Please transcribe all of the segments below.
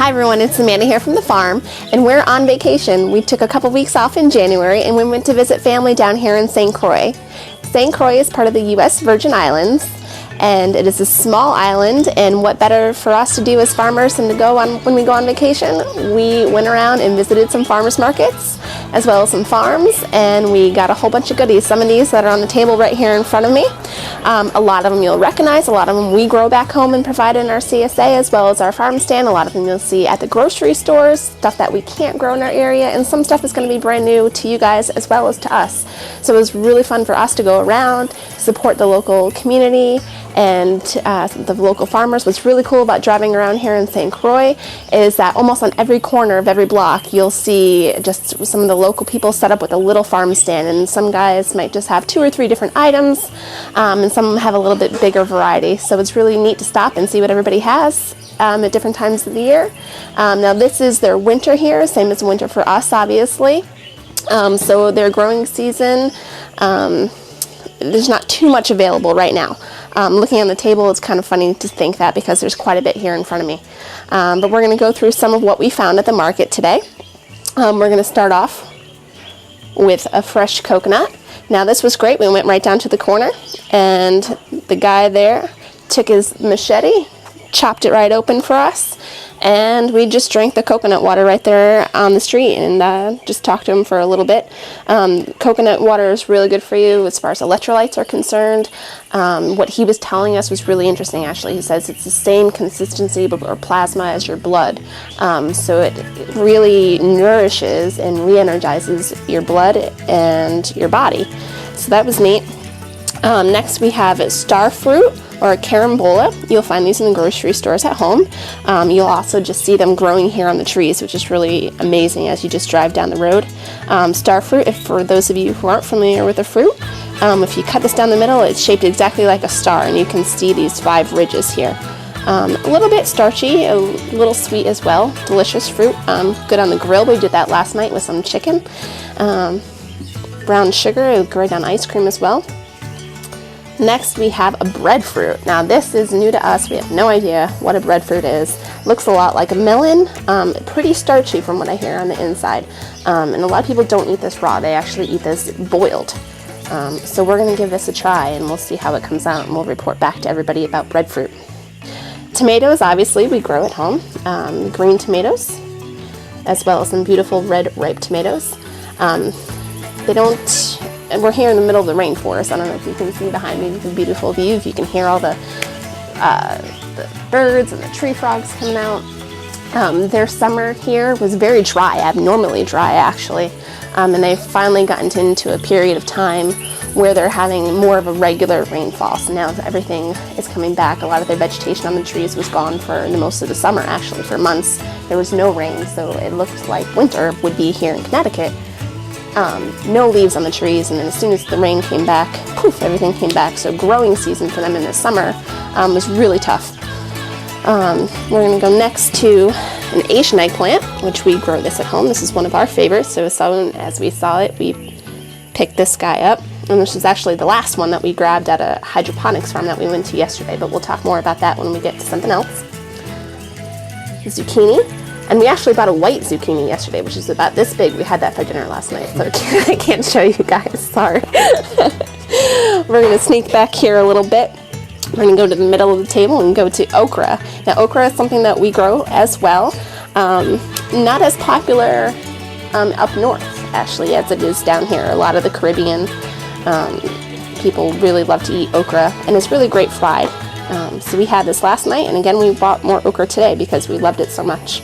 Hi everyone, it's Amanda here from the farm, and we're on vacation. We took a couple weeks off in January and we went to visit family down here in St Croix. St Croix is part of the U.S. Virgin Islands, and it is a small island, and what better for us to do as farmers than to go on when we go on vacation. We went around and visited some farmers markets as well as some farms, and we got a whole bunch of goodies. Some of these that are on the table right here in front of me. A lot of them you'll recognize, a lot of them we grow back home and provide in our CSA as well as our farm stand. A lot of them you'll see at the grocery stores, stuff that we can't grow in our area, and some stuff is going to be brand new to you guys as well as to us. So it was really fun for us to go around, support the local community and the local farmers. What's really cool about driving around here in St. Croix is that almost on every corner of every block you'll see just some of the local people set up with a little farm stand, and some guys might just have 2 or 3 different items, and some have a little bit bigger variety. So it's really neat to stop and see what everybody has at different times of the year. Now this is their winter here, same as winter for us obviously. So their growing season, there's not too much available right now. Looking on the table, it's kind of funny to think that because there's quite a bit here in front of me. But we're going to go through some of what we found at the market today. We're going to start off with a fresh coconut. Now this was great. We went right down to the corner, and the guy there took his machete, chopped it right open for us, and we just drank the coconut water right there on the street and just talked to him for a little bit. Coconut water is really good for you as far as electrolytes are concerned. What he was telling us was really interesting actually. He says it's the same consistency or plasma as your blood. So it really nourishes and re-energizes your blood and your body. So that was neat. Next we have star fruit or carambola. You'll find these in the grocery stores at home. You'll also just see them growing here on the trees, which is really amazing as you just drive down the road. Star fruit, if for those of you who aren't familiar with the fruit, if you cut this down the middle, it's shaped exactly like a star, and you can see these 5 ridges here. A little bit starchy, a little sweet as well. Delicious fruit, good on the grill. We did that last night with some chicken. Brown sugar, great on ice cream as well. Next we have a breadfruit. Now this is new to us. We have no idea what a breadfruit is. Looks a lot like a melon, pretty starchy from what I hear on the inside. And a lot of people don't eat this raw. They actually eat this boiled. So we're going to give this a try and we'll see how it comes out, and we'll report back to everybody about breadfruit. Tomatoes, obviously we grow at home. Green tomatoes, as well as some beautiful red ripe tomatoes. And we're here in the middle of the rainforest. I don't know if you can see behind me the beautiful view, if you can hear all the birds and the tree frogs coming out. Their summer here was very dry, abnormally dry actually, and they've finally gotten into a period of time where they're having more of a regular rainfall. So now everything is coming back. A lot of their vegetation on the trees was gone for most of the summer actually. For months there was no rain, so it looked like winter would be here in Connecticut. No leaves on the trees, and then as soon as the rain came back, poof, everything came back. So growing season for them in the summer was really tough. We're going to go next to an Asian eggplant, which we grow this at home. This is one of our favorites, so as we saw it, we picked this guy up. And this is actually the last one that we grabbed at a hydroponics farm that we went to yesterday, but we'll talk more about that when we get to something else. Zucchini. And we actually bought a white zucchini yesterday, which is about this big. We had that for dinner last night, so I can't show you guys, sorry. We're going to sneak back here a little bit. We're going to go to the middle of the table and go to okra. Now okra is something that we grow as well. Not as popular up north, actually, as it is down here. A lot of the Caribbean people really love to eat okra, and it's really great fried. So we had this last night, and again we bought more okra today because we loved it so much.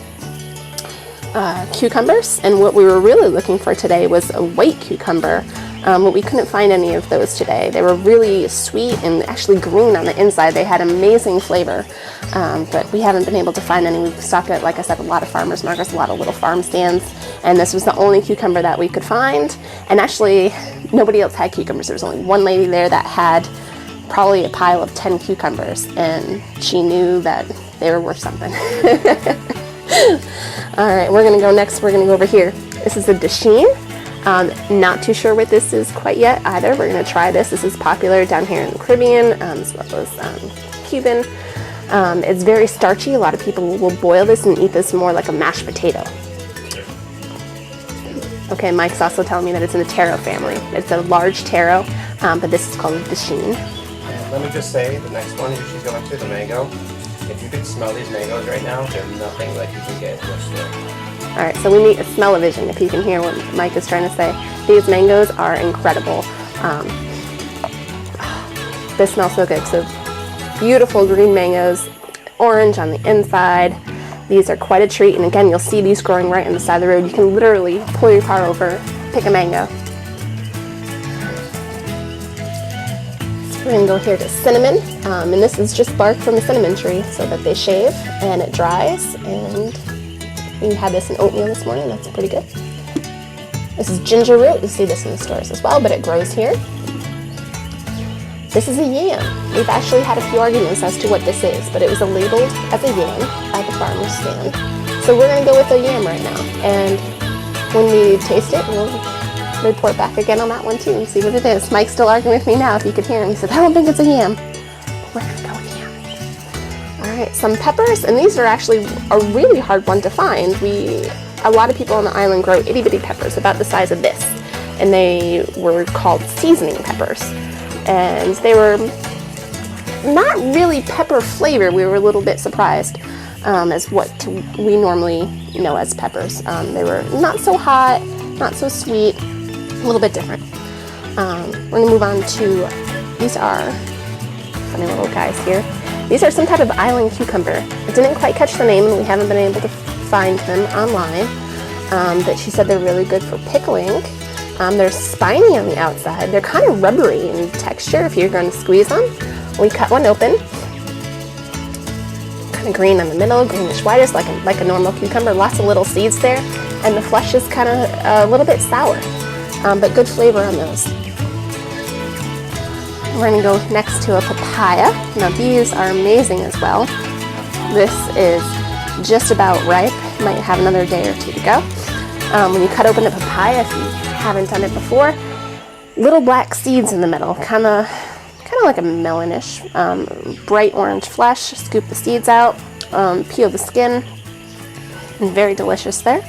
Cucumbers, and what we were really looking for today was a white cucumber, but we couldn't find any of those today. They were really sweet and actually green on the inside. They had amazing flavor, but we haven't been able to find any. We've stopped at, like I said, a lot of farmers markets, a lot of little farm stands, and this was the only cucumber that we could find. And actually nobody else had cucumbers. There was only one lady there that had probably a pile of 10 cucumbers, and she knew that they were worth something. Alright, we're going to go next. We're going to go over here. This is a dasheen. Not too sure what this is quite yet either. We're going to try this. This is popular down here in the Caribbean, as well as Cuban. It's very starchy. A lot of people will boil this and eat this more like a mashed potato. Okay, Mike's also telling me that it's in the taro family. It's a large taro, but this is called a dasheen. And let me just say, the next one she's going to, the mango. If you could smell these mangoes right now, they're nothing like you can get in the store. All right, so we need a smell-o-vision, if you can hear what Mike is trying to say. These mangoes are incredible. They smell so good. So beautiful green mangoes, orange on the inside. These are quite a treat, and again, you'll see these growing right on the side of the road. You can literally pull your car over, pick a mango. So we're gonna go here to cinnamon, and this is just bark from the cinnamon tree so that they shave and it dries, and we had this in oatmeal this morning. That's pretty good. This is ginger root. You see this in the stores as well, but it grows here. This is a yam. We've actually had a few arguments as to what this is, but it was labeled as a yam at the farmer's stand. So we're gonna go with a yam right now. And when we taste it, we'll report back again on that one too and see what it is. Mike's still arguing with me now, if you could hear him. He said, I don't think it's a yam. But we're gonna go with yam. All right, some peppers, and these are actually a really hard one to find. A lot of people on the island grow itty bitty peppers about the size of this, and they were called seasoning peppers. And they were not really pepper flavor. We were a little bit surprised as what we normally know as peppers. They were not so hot, not so sweet, a little bit different. We're gonna move on to, these are funny little guys here. These are some type of island cucumber. I didn't quite catch the name, and we haven't been able to find them online, but she said they're really good for pickling. They're spiny on the outside. They're kind of rubbery in texture if you're going to squeeze them. We cut one open. Kind of green on the middle, greenish whitish, like a normal cucumber. Lots of little seeds there, and the flesh is kind of a little bit sour, but good flavor on those. We're going to go next to a papaya. Now these are amazing as well. This is just about ripe. Might have another day or two to go. When you cut open a papaya, if you haven't done it before, little black seeds in the middle, kind of like a melonish, bright orange flesh. Scoop the seeds out, peel the skin, and very delicious there.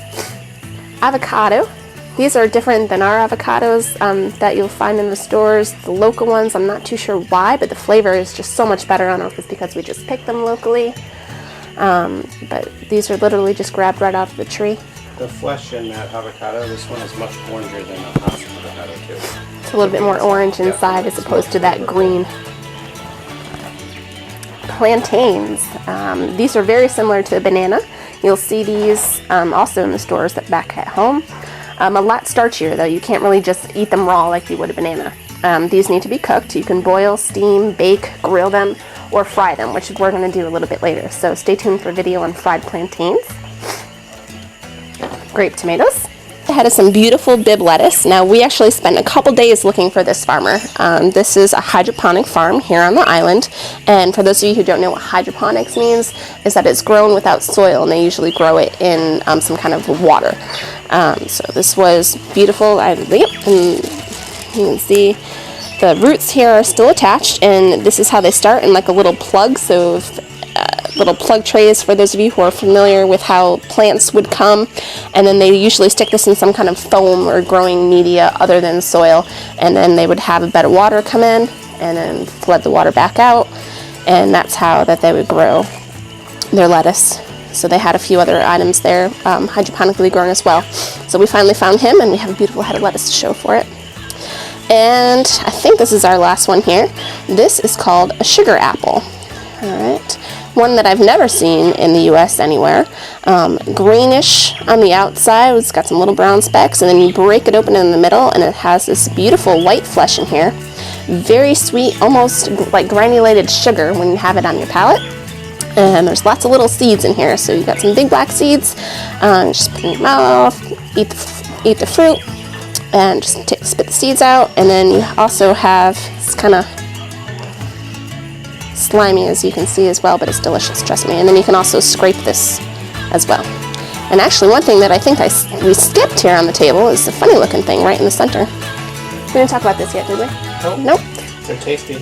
Avocado. These are different than our avocados that you'll find in the stores. The local ones, I'm not too sure why, but the flavor is just so much better. I don't know if it's because we just picked them locally, but these are literally just grabbed right off the tree. The flesh in that avocado, this one is much oranger than the Haas avocado too. It's a little bit more orange inside as opposed to that green. Plantains. These are very similar to a banana. You'll see these also in the stores back at home. A lot starchier though. You can't really just eat them raw like you would a banana. These need to be cooked. You can boil, steam, bake, grill them, or fry them, which we're going to do a little bit later. So stay tuned for a video on fried plantains. Grape tomatoes. Ahead of some beautiful bib lettuce. Now we actually spent a couple days looking for this farmer. This is a hydroponic farm here on the island, and for those of you who don't know what hydroponics means, is that it's grown without soil, and they usually grow it in some kind of water. So this was beautiful. And you can see the roots here are still attached, and this is how they start in like a little plug. So if, little plug trays for those of you who are familiar with how plants would come, and then they usually stick this in some kind of foam or growing media other than soil, and then they would have a bed of water come in and then flood the water back out, and that's how that they would grow their lettuce. So they had a few other items there hydroponically grown as well. So we finally found him, and we have a beautiful head of lettuce to show for it. And I think this is our last one here. This is called a sugar apple. All right. One that I've never seen in the US anywhere. Greenish on the outside, it's got some little brown specks, and then you break it open in the middle, and it has this beautiful white flesh in here. Very sweet, almost like granulated sugar when you have it on your palate. And there's lots of little seeds in here, so you got some big black seeds. Just put it in your mouth, eat the fruit, and just spit the seeds out. And then you also have this kind of slimy, as you can see as well, but it's delicious, trust me. And then you can also scrape this as well. And actually, one thing that I think we skipped here on the table is the funny looking thing right in the center. We didn't talk about this yet, did we? Nope. Nope. They're tasty.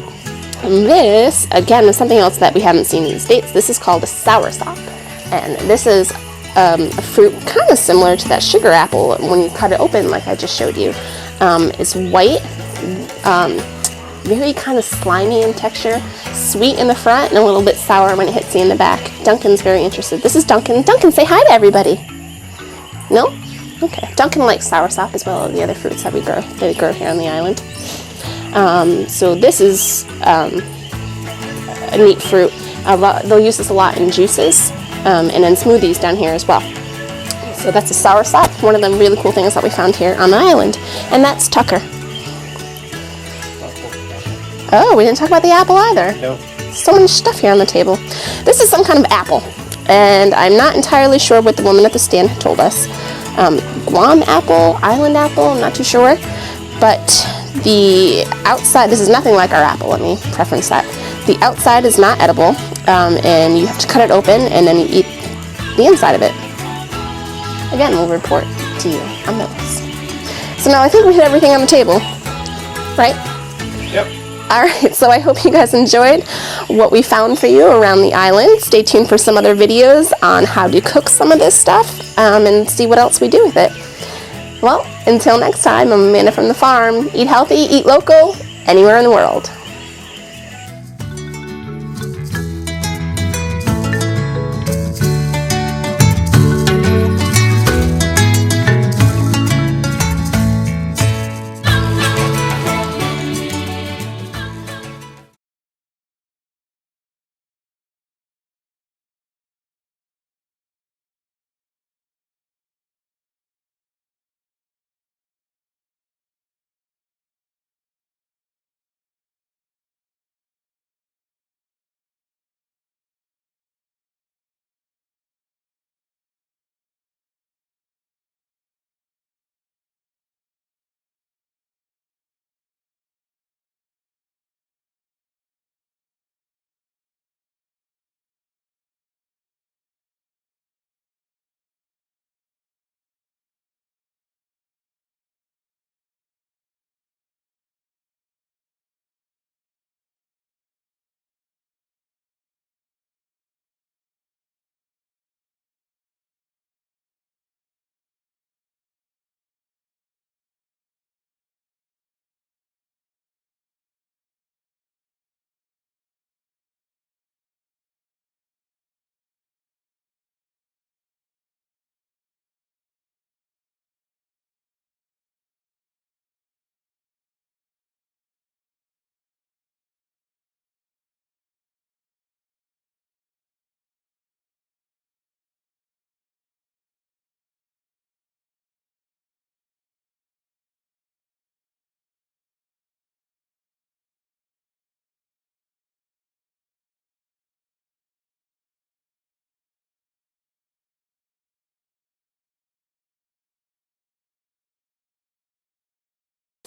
This, again, is something else that we haven't seen in the States. This is called a Soursop. And this is a fruit kind of similar to that sugar apple when you cut it open, like I just showed you. It's white, very kind of slimy in texture, sweet in the front, and a little bit sour when it hits you in the back. Duncan's very interested. This is Duncan. Duncan, say hi to everybody. No? Okay. Duncan likes Soursop as well as the other fruits that we grow here on the island. So this is a neat fruit. They'll use this a lot in juices and in smoothies down here as well. So that's a Soursop, one of the really cool things that we found here on the island. And that's Tucker. Oh, we didn't talk about the apple either. Nope. So much stuff here on the table. This is some kind of apple, and I'm not entirely sure what the woman at the stand told us. Guam apple, island apple, I'm not too sure. But the outside, this is nothing like our apple, let me preference that. The outside is not edible, and you have to cut it open and then you eat the inside of it. Again, we'll report to you on those. So now I think we hit everything on the table, right? Yep. Alright, so I hope you guys enjoyed what we found for you around the island. Stay tuned for some other videos on how to cook some of this stuff and see what else we do with it. Well, until next time, I'm Amanda from the farm. Eat healthy, eat local, anywhere in the world.